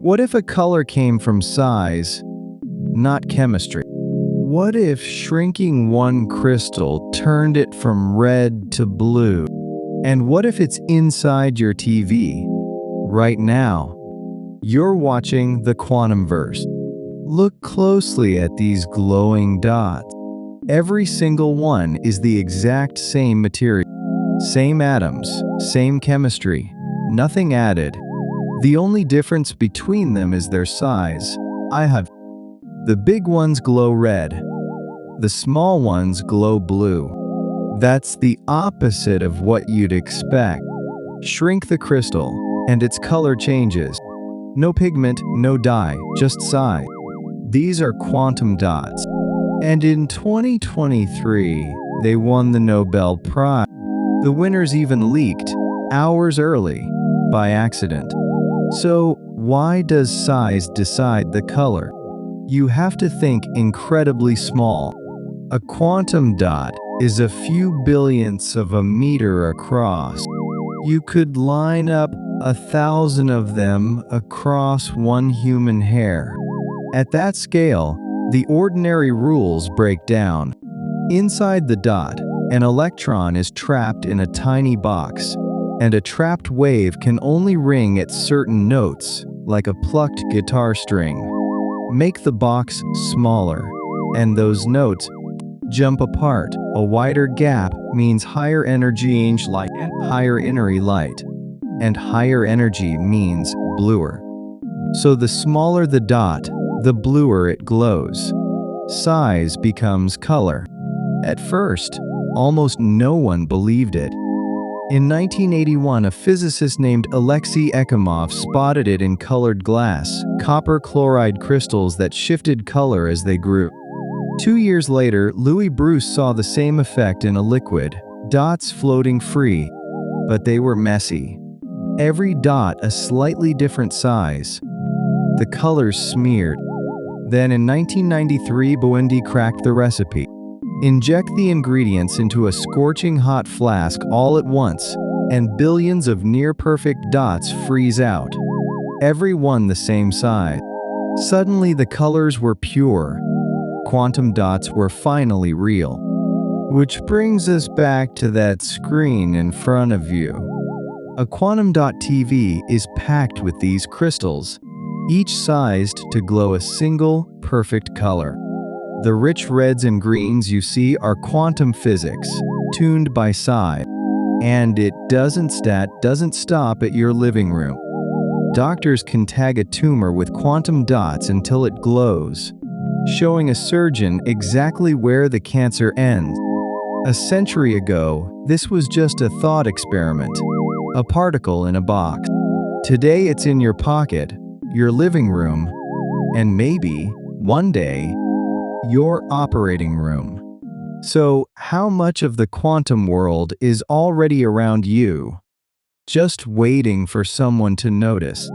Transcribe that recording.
What if a color came from size, not chemistry? What if shrinking one crystal turned it from red to blue? And what if it's inside your TV? Right now, you're watching the Quantumverse. Look closely at these glowing dots. Every single one is the exact same material. Same atoms, same chemistry, nothing added. The only difference between them is their size. The big ones glow red. The small ones glow blue. That's the opposite of what you'd expect. Shrink the crystal, and its color changes. No pigment, no dye, just size. These are quantum dots. And in 2023, they won the Nobel Prize. The winners even leaked, hours early, by accident. So, why does size decide the color? You have to think incredibly small. A quantum dot is a few billionths of a meter across. You could line up 1,000 of them across one human hair. At that scale, the ordinary rules break down. Inside the dot, an electron is trapped in a tiny box, and a trapped wave can only ring at certain notes, like a plucked guitar string. Make the box smaller, and those notes jump apart. A wider gap means higher energy light and higher energy light, and higher energy means bluer. So the smaller the dot, the bluer it glows. Size becomes color. At first, almost no one believed it. In 1981, a physicist named Alexei Ekimov spotted it in colored glass, copper-chloride crystals that shifted color as they grew. 2 years later, Brus saw the same effect in a liquid, dots floating free, but they were messy. Every dot a slightly different size. The colors smeared. Then in 1993, Bawendi cracked the recipe. Inject the ingredients into a scorching hot flask all at once, and billions of near-perfect dots freeze out. Every one the same size. Suddenly the colors were pure. Quantum dots were finally real. Which brings us back to that screen in front of you. A quantum dot TV is packed with these crystals, each sized to glow a single, perfect color. The rich reds and greens you see are quantum physics, tuned by size. And it doesn't stop at your living room. Doctors can tag a tumor with quantum dots until it glows, showing a surgeon exactly where the cancer ends. A century ago, this was just a thought experiment, a particle in a box. Today it's in your pocket, your living room, and maybe, one day, your operating room. So, how much of the quantum world is already around you, just waiting for someone to notice?